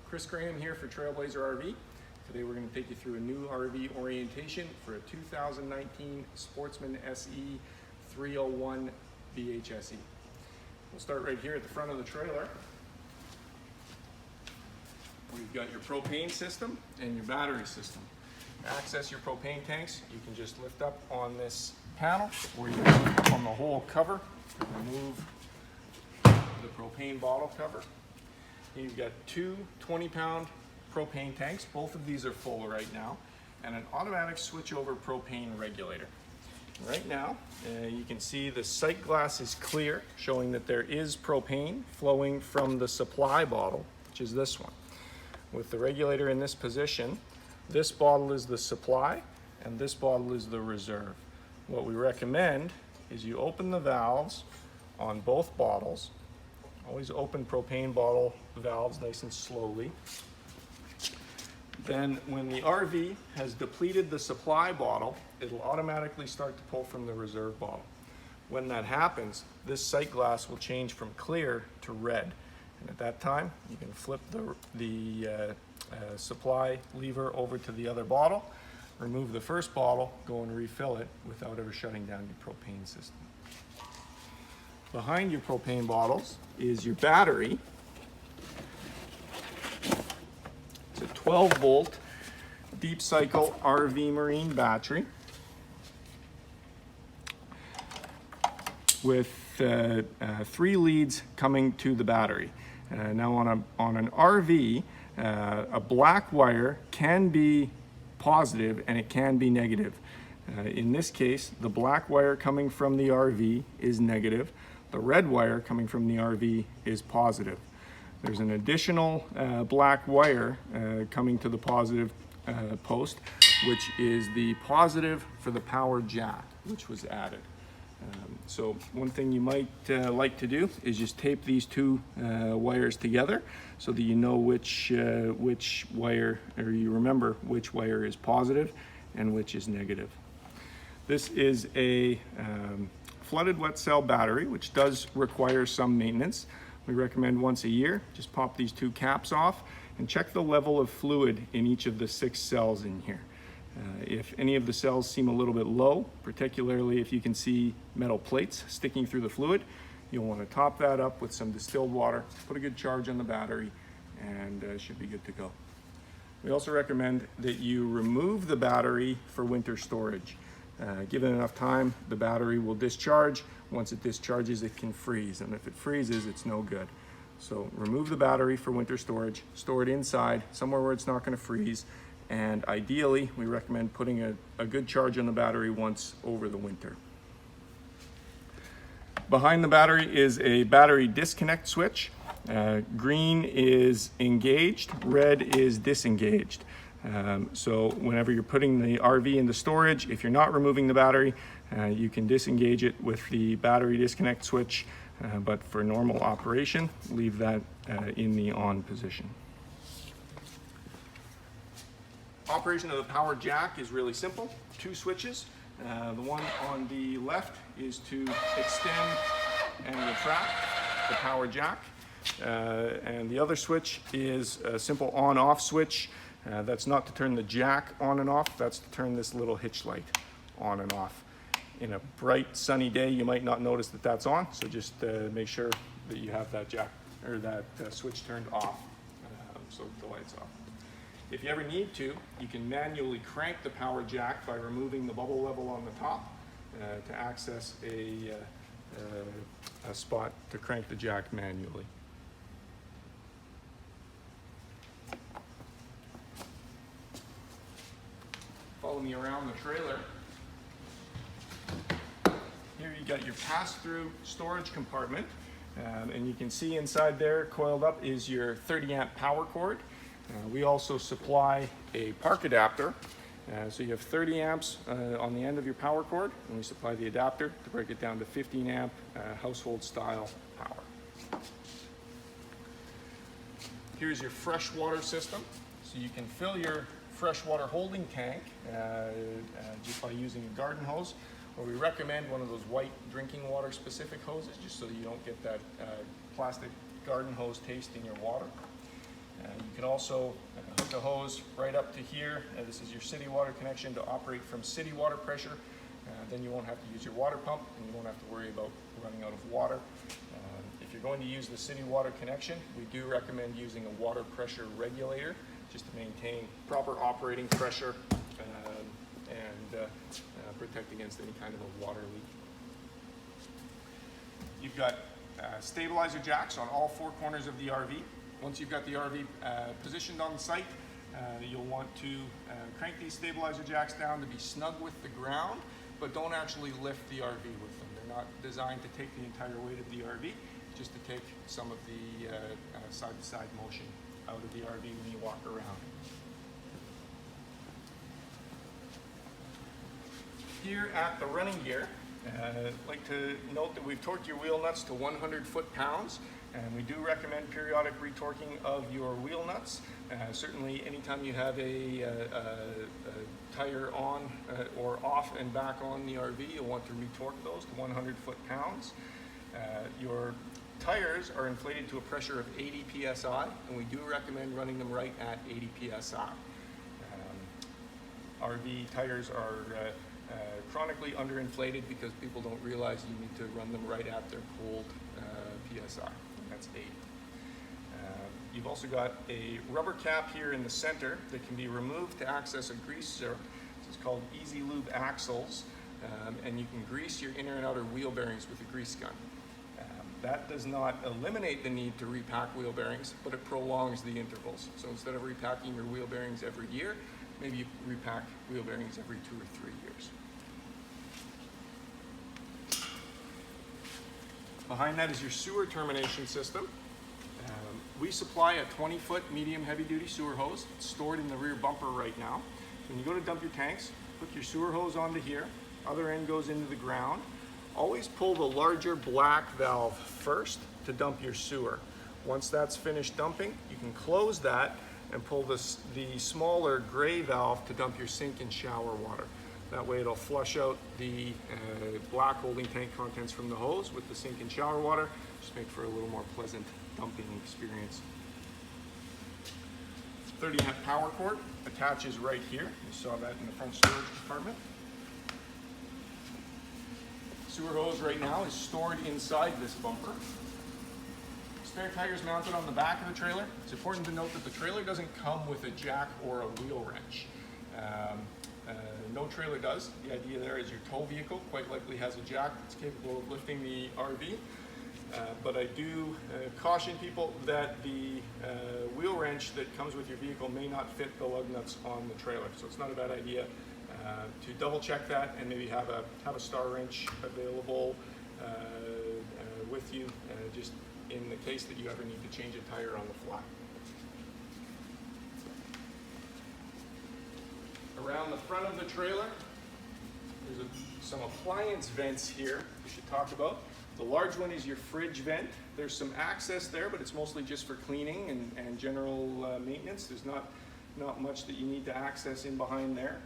Chris Graham here for Trailblazer RV. Today we're going to take you through a new RV orientation for a 2019 Sportsmen SE 301 BHSE. We'll start right here at the front of the trailer. We've got your propane system and your battery system. To access your propane tanks, you can just lift up on this panel, or you can lift on the whole cover to remove the propane bottle cover. You've got two 20-pound propane tanks. Both of these are full right now, and an automatic switchover propane regulator. Right now, you can see the sight glass is clear, showing that there is propane flowing from the supply bottle, which is this one. With the regulator in this position, this bottle is the supply, and this bottle is the reserve. What we recommend is you open the valves on both bottles. Always open propane bottle valves nice and slowly. Then when the RV has depleted the supply bottle, it'll automatically start to pull from the reserve bottle. When that happens, this sight glass will change from clear to red. And at that time, you can flip the supply lever over to the other bottle, remove the first bottle, go and refill it without ever shutting down your propane system. Behind your propane bottles is your battery. It's a 12-volt deep cycle RV marine battery with 3 leads coming to the battery. Now on an RV, a black wire can be positive and it can be negative. In this case, the black wire coming from the RV is negative. The red wire coming from the RV is positive. There's an additional black wire coming to the positive post, which is the positive for the power jack, which was added. So one thing you might like to do is just tape these two wires together so that you know which wire, or you remember which wire is positive and which is negative. This is a flooded wet cell battery, which does require some maintenance. We recommend once a year, just pop these two caps off and check the level of fluid in each of the 6 cells in here. If any of the cells seem a little bit low, particularly if you can see metal plates sticking through the fluid, you'll want to top that up with some distilled water, put a good charge on the battery, and should be good to go. We also recommend that you remove the battery for winter storage. Given enough time, the battery will discharge. Once it discharges, it can freeze, and if it freezes, it's no good. So remove the battery for winter storage, store it inside, somewhere where it's not going to freeze, and ideally, we recommend putting a good charge on the battery once over the winter. Behind the battery is a battery disconnect switch. Green is engaged, red is disengaged. So whenever you're putting the RV into storage, if you're not removing the battery, you can disengage it with the battery disconnect switch, but for normal operation, leave that in the on position. Operation of the power jack is really simple. 2 switches. The one on the left is to extend and retract the power jack, and the other switch is a simple on-off switch. That's not to turn the jack on and off, that's to turn this little hitch light on and off. In a bright sunny day, you might not notice that that's on, so just make sure that you have that jack or that switch turned off so the light's off. If you ever need to, you can manually crank the power jack by removing the bubble level on the top to access a spot to crank the jack manually. Follow me around the trailer. Here you got your pass-through storage compartment, and you can see inside there coiled up is your 30-amp power cord. We also supply a park adapter, so you have 30 amps on the end of your power cord, and we supply the adapter to break it down to 15 amp household style power. Here's your freshwater system, so you can fill your freshwater holding tank just by using a garden hose, or we recommend one of those white drinking water specific hoses just so you don't get that plastic garden hose taste in your water. You can also hook a hose right up to here. This is your city water connection to operate from city water pressure. Then you won't have to use your water pump and you won't have to worry about running out of water. If you're going to use the city water connection, we do recommend using a water pressure regulator just to maintain proper operating pressure and protect against any kind of a water leak. You've got stabilizer jacks on all four corners of the RV. Once you've got the RV positioned on the site, you'll want to crank these stabilizer jacks down to be snug with the ground, but don't actually lift the RV with them. They're not designed to take the entire weight of the RV, just to take some of the side-to-side motion out of the RV when you walk around. Here at the running gear, I'd like to note that we've torqued your wheel nuts to 100 foot-pounds, and we do recommend periodic retorquing of your wheel nuts. Certainly anytime you have a tire on or off and back on the RV, you'll want to retorque those to 100 foot-pounds. Your tires are inflated to a pressure of 80 psi, and we do recommend running them right at 80 psi. RV tires are chronically underinflated because people don't realize you need to run them right at their cold psi, and that's 80. You've also got a rubber cap here in the center that can be removed to access a greaser. This is called Easy Lube axles, and you can grease your inner and outer wheel bearings with a grease gun. That does not eliminate the need to repack wheel bearings, but it prolongs the intervals. So instead of repacking your wheel bearings every year, maybe you repack wheel bearings every 2 or 3 years. Behind that is your sewer termination system. We supply a 20-foot medium heavy-duty sewer hose. It's stored in the rear bumper right now. When you go to dump your tanks, hook your sewer hose onto here. Other end goes into the ground. Always pull the larger black valve first to dump your sewer. Once that's finished dumping, you can close that and pull the smaller gray valve to dump your sink and shower water. That way it'll flush out the black holding tank contents from the hose with the sink and shower water, just make for a little more pleasant dumping experience. 30 amp power cord attaches right here. You saw that in the front storage compartment. Sewer hose right now is stored inside this bumper. Spare tires mounted on the back of the trailer. It's important to note that the trailer doesn't come with a jack or a wheel wrench. No trailer does. The idea there is your tow vehicle quite likely has a jack that's capable of lifting the RV. But I do caution people that the wheel wrench that comes with your vehicle may not fit the lug nuts on the trailer. So it's not a bad idea to double check that and maybe have a star wrench available with you, just in the case that you ever need to change a tire on the fly. Around the front of the trailer, there's some appliance vents here we should talk about. The large one is your fridge vent. There's some access there, but it's mostly just for cleaning and general maintenance. There's not much that you need to access in behind there.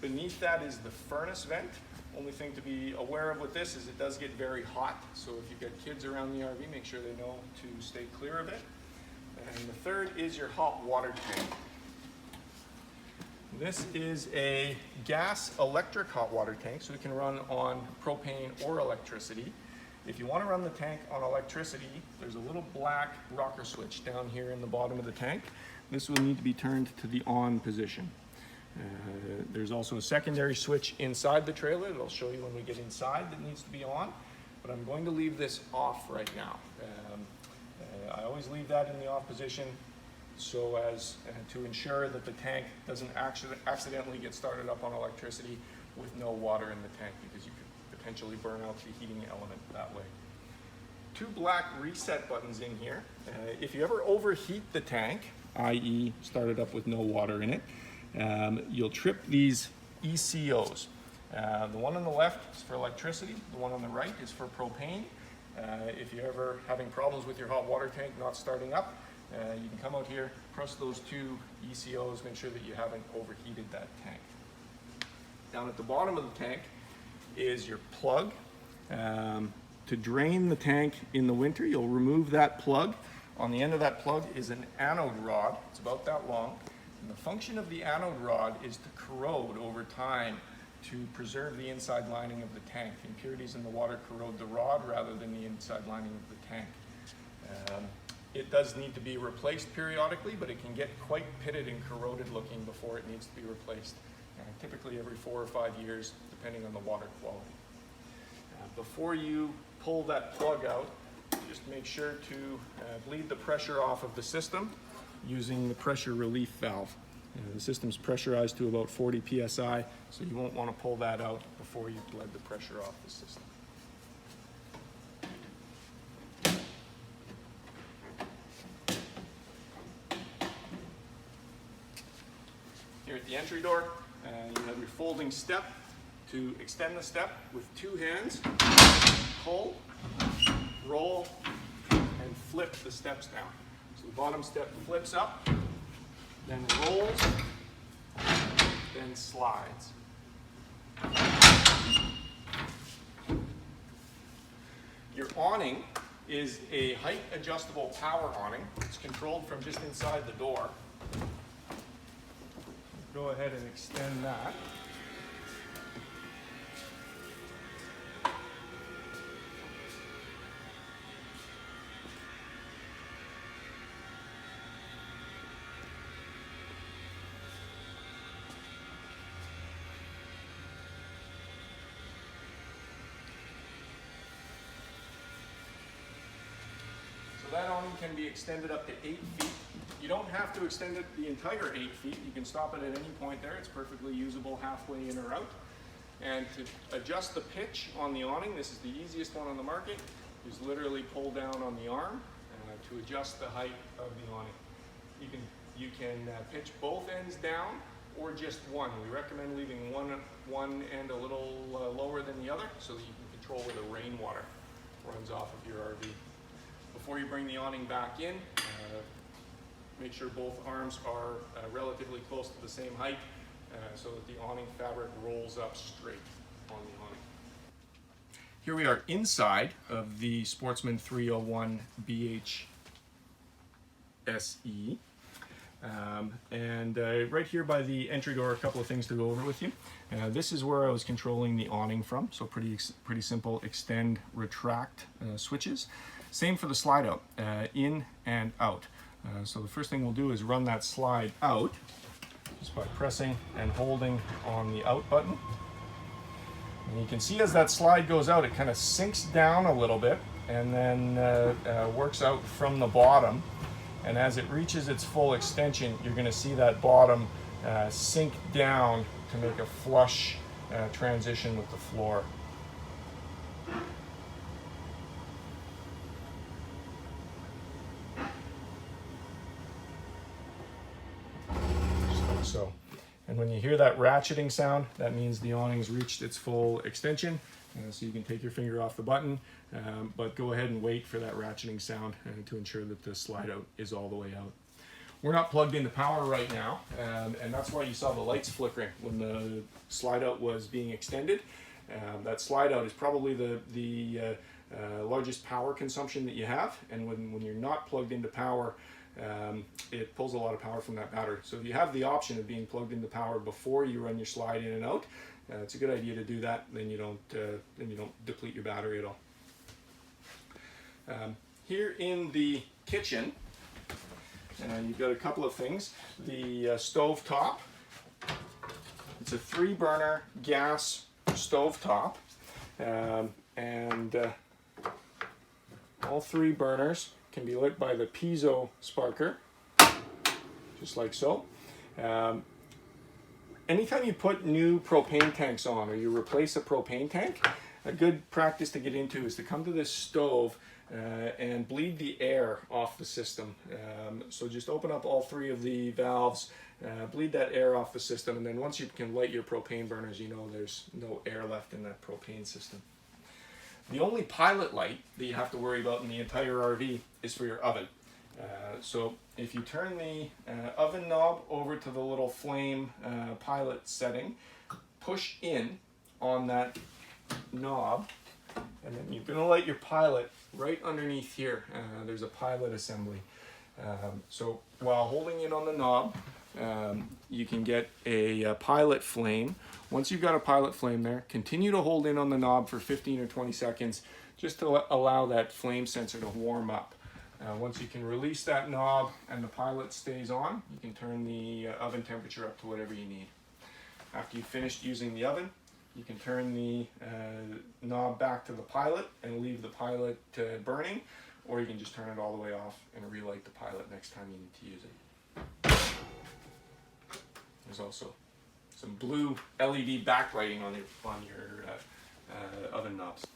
Beneath that is the furnace vent. Only thing to be aware of with this is it does get very hot. So if you've got kids around the RV, make sure they know to stay clear of it. And the third is your hot water tank. This is a gas electric hot water tank, so it can run on propane or electricity. If you want to run the tank on electricity, there's a little black rocker switch down here in the bottom of the tank. This will need to be turned to the on position. There's also a secondary switch inside the trailer that I'll show you when we get inside that needs to be on, but I'm going to leave this off right now. I always leave that in the off position so as to ensure that the tank doesn't accidentally get started up on electricity with no water in the tank, because you could potentially burn out the heating element that way. 2 black reset buttons in here. If you ever overheat the tank, i.e. start it up with no water in it, you'll trip these ECOs. The one on the left is for electricity, the one on the right is for propane. If you're ever having problems with your hot water tank not starting up, you can come out here, press those 2 ECOs, make sure that you haven't overheated that tank. Down at the bottom of the tank is your plug. To drain the tank in the winter, you'll remove that plug On the end of that plug is an anode rod. It's about that long. And the function of the anode rod is to corrode over time to preserve the inside lining of the tank. Impurities in the water corrode the rod rather than the inside lining of the tank. It does need to be replaced periodically, but it can get quite pitted and corroded looking before it needs to be replaced. Typically every 4 or 5 years, depending on the water quality. Before you pull that plug out, just make sure to bleed the pressure off of the system using the pressure relief valve. The system's pressurized to about 40 psi, so you won't want to pull that out before you've bled the pressure off the system. Here at the entry door, you have your folding step. To extend the step with 2 hands, pull, roll, and flip the steps down. So the bottom step flips up, then rolls, then slides. Your awning is a height adjustable power awning. It's controlled from just inside the door. Go ahead and extend that. That awning can be extended up to 8 feet. You don't have to extend it the entire 8 feet. You can stop it at any point there. It's perfectly usable halfway in or out. And to adjust the pitch on the awning, this is the easiest one on the market, is literally pull down on the arm to adjust the height of the awning. You can pitch both ends down or just one. We recommend leaving one end a little lower than the other so that you can control where the rainwater runs off of your RV. Before you bring the awning back in, make sure both arms are relatively close to the same height so that the awning fabric rolls up straight on the awning. Here we are inside of the Sportsman 301 BHSE. Right here by the entry door, a couple of things to go over with you. This is where I was controlling the awning from, so pretty simple extend, retract switches. Same for the slide out, in and out. So the first thing we'll do is run that slide out just by pressing and holding on the out button. And you can see as that slide goes out, it kind of sinks down a little bit and then works out from the bottom. And as it reaches its full extension, you're going to see that bottom sink down to make a flush transition with the floor. So, and when you hear that ratcheting sound, that means the awning's reached its full extension. So you can take your finger off the button, but go ahead and wait for that ratcheting sound to ensure that the slide out is all the way out. We're not plugged into power right now, and that's why you saw the lights flickering when the slide out was being extended. That slide out is probably the largest power consumption that you have, and when you're not plugged into power, it pulls a lot of power from that battery. So if you have the option of being plugged into power before you run your slide in and out, it's a good idea to do that. Then you don't deplete your battery at all. Here in the kitchen, you've got a couple of things. The stove top. It's a 3-burner gas stove top, and all 3 burners can be lit by the piezo sparker, just like so. Anytime you put new propane tanks on or you replace a propane tank, a good practice to get into is to come to this stove and bleed the air off the system. So just open up all 3 of the valves, bleed that air off the system, and then once you can light your propane burners, you know there's no air left in that propane system. The only pilot light that you have to worry about in the entire RV is for your oven. So if you turn the oven knob over to the little flame pilot setting, push in on that knob, and then you're going to light your pilot right underneath here, there's a pilot assembly. So while holding it on the knob, you can get a pilot flame. Once you've got a pilot flame there, continue to hold in on the knob for 15 or 20 seconds just to allow that flame sensor to warm up. Once you can release that knob and the pilot stays on, you can turn the oven temperature up to whatever you need. After you've finished using the oven, you can turn the knob back to the pilot and leave the pilot burning, or you can just turn it all the way off and relight the pilot next time you need to use it. There's also some blue LED backlighting on your oven knobs.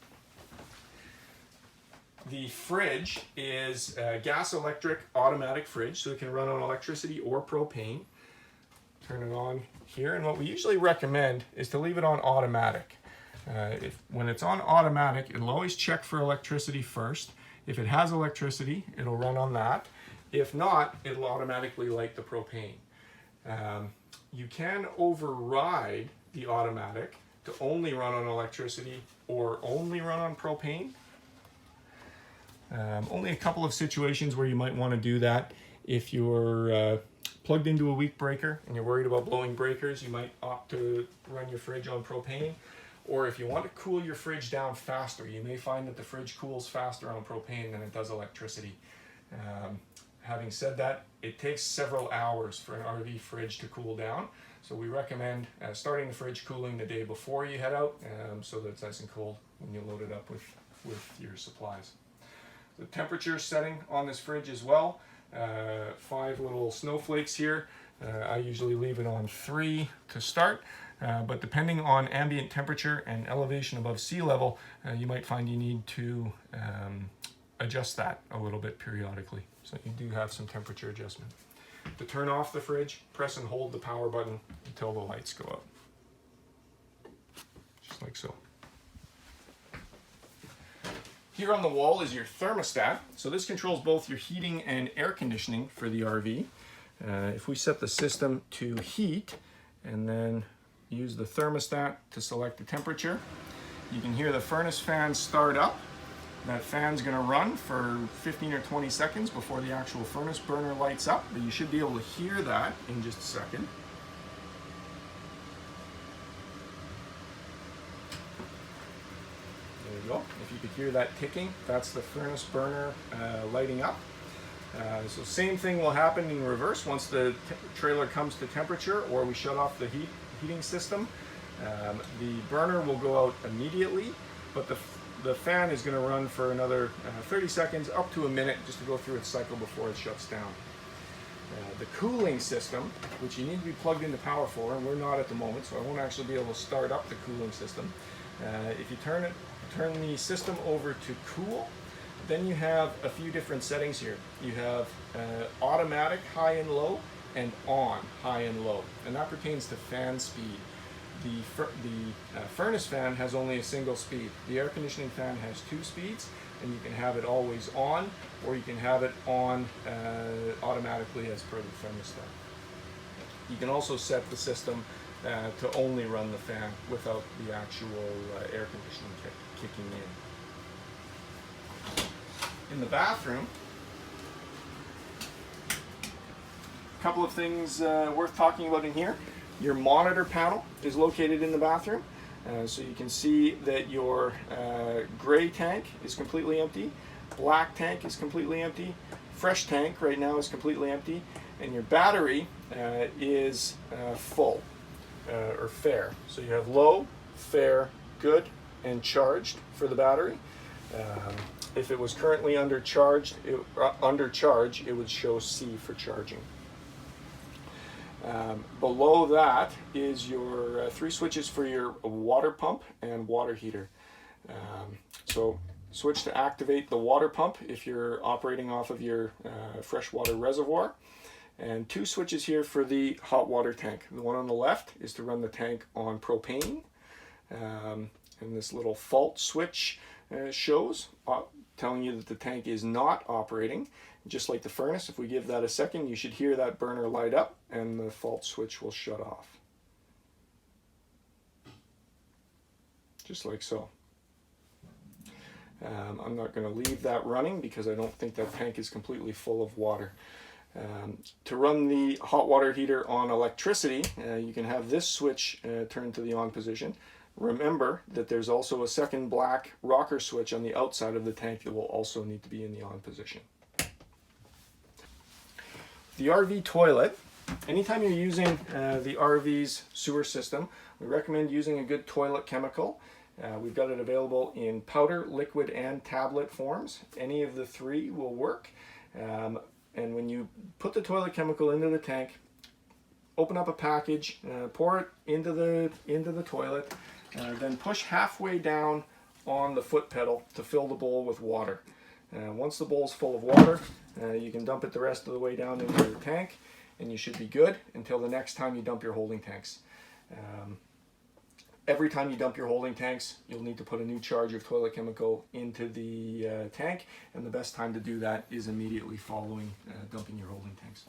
The fridge is a gas electric automatic fridge, so it can run on electricity or propane. Turn it on here, and what we usually recommend is to leave it on automatic. When it's on automatic, it'll always check for electricity first. If it has electricity, it'll run on that. If not, it'll automatically light the propane. You can override the automatic to only run on electricity or only run on propane. Only a couple of situations where you might want to do that. If you're plugged into a weak breaker and you're worried about blowing breakers, you might opt to run your fridge on propane. Or if you want to cool your fridge down faster, you may find that the fridge cools faster on propane than it does electricity. Having said that, it takes several hours for an RV fridge to cool down. So we recommend starting the fridge cooling the day before you head out, so that it's nice and cold when you load it up with your supplies. The temperature setting on this fridge as well, 5 little snowflakes here. I usually leave it on 3 to start, but depending on ambient temperature and elevation above sea level, you might find you need to adjust that a little bit periodically. So you do have some temperature adjustment. To turn off the fridge, press and hold the power button until the lights go out. Just like so. Here on the wall is your thermostat. So this controls both your heating and air conditioning for the RV. If we set the system to heat and then use the thermostat to select the temperature, you can hear the furnace fan start up. That fan's going to run for 15 or 20 seconds before the actual furnace burner lights up, but you should be able to hear that in just a second. There you go. If you could hear that ticking, that's the furnace burner lighting up. So same thing will happen in reverse once the trailer comes to temperature or we shut off the heating system. The burner will go out immediately, but the fan is going to run for another 30 seconds up to a minute just to go through its cycle before it shuts down. The cooling system, which you need to be plugged into power for, and we're not at the moment, so I won't actually be able to start up the cooling system. If you turn the system over to cool, then you have a few different settings here. You have automatic high and low and on high and low, and that pertains to fan speed. The furnace fan has only a single speed. The air conditioning fan has 2 speeds, and you can have it always on, or you can have it on automatically as per the thermostat. You can also set the system to only run the fan without the actual air conditioning kicking in. In the bathroom, a couple of things worth talking about in here. Your monitor panel is located in the bathroom, so you can see that your gray tank is completely empty, black tank is completely empty, fresh tank right now is completely empty, and your battery is full or fair. So you have low, fair, good, and charged for the battery. If it was currently under charge, it would show C for charging. Below that is your 3 switches for your water pump and water heater. So switch to activate the water pump if you're operating off of your freshwater reservoir, and 2 switches here for the hot water tank. The one on the left is to run the tank on propane, and this little fault switch shows telling you that the tank is not operating. Just like the furnace, if we give that a second, you should hear that burner light up and the fault switch will shut off. Just like so. I'm not going to leave that running because I don't think that tank is completely full of water. To run the hot water heater on electricity, you can have this switch turned to the on position. Remember that there's also a second black rocker switch on the outside of the tank that will also need to be in the on position. The RV toilet, anytime you're using the RV's sewer system, we recommend using a good toilet chemical. We've got it available in powder, liquid, and tablet forms. Any of the three will work. And when you put the toilet chemical into the tank, open up a package, pour it into the toilet, then push halfway down on the foot pedal to fill the bowl with water. Once the bowl's full of water, you can dump it the rest of the way down into the tank, and you should be good until the next time you dump your holding tanks. Every time you dump your holding tanks, you'll need to put a new charge of toilet chemical into the tank, and the best time to do that is immediately following dumping your holding tanks.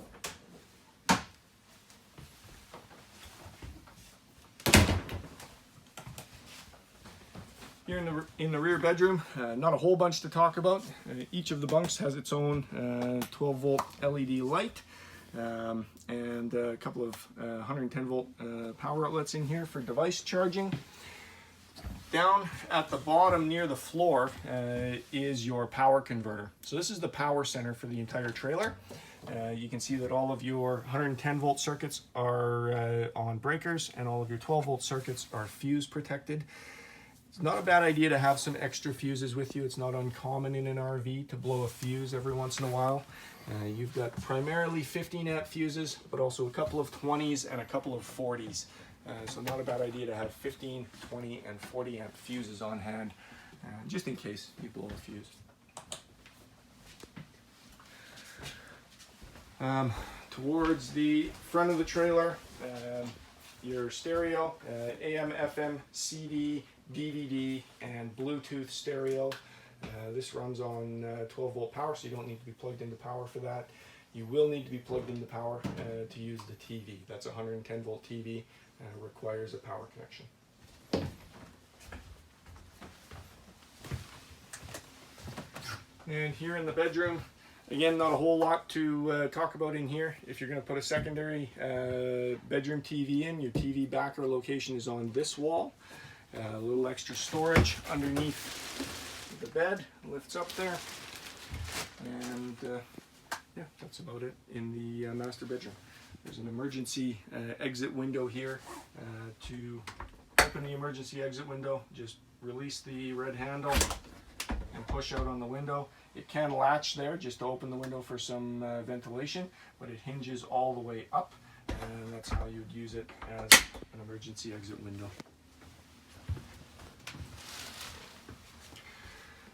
Here in the rear bedroom, not a whole bunch to talk about. Each of the bunks has its own 12-volt LED light. And a couple of 110-volt power outlets in here for device charging. Down at the bottom near the floor is your power converter. So this is the power center for the entire trailer. You can see that all of your 110-volt circuits are on breakers, and all of your 12-volt circuits are fuse protected. It's not a bad idea to have some extra fuses with you. It's not uncommon in an RV to blow a fuse every once in a while. You've got primarily 15 amp fuses, but also a couple of 20s and a couple of 40s. So not a bad idea to have 15, 20, and 40 amp fuses on hand, just in case you blow a fuse. Towards the front of the trailer, your stereo, AM, FM, CD, DVD, and Bluetooth stereo. This runs on 12-volt power, so you don't need to be plugged into power for that. You will need to be plugged into power to use the TV. That's a 110-volt TV, requires a power connection. And here in the bedroom, again, not a whole lot to talk about in here. If you're going to put a secondary bedroom TV in, your TV backer location is on this wall. A little extra storage underneath the bed, lifts up there, and yeah, that's about it in the master bedroom. There's an emergency exit window here. To open the emergency exit window, just release the red handle and push out on the window. It can latch there just to open the window for some ventilation, but it hinges all the way up, and that's how you'd use it as an emergency exit window.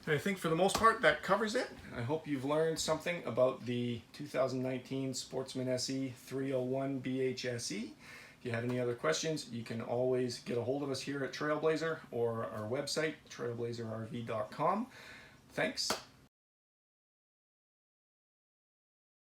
I think for the most part that covers it. I hope you've learned something about the 2019 Sportsmen SE 301 BHSE. If you have any other questions, you can always get a hold of us here at Trailblazer or our website, trailblazerrv.com. Thanks.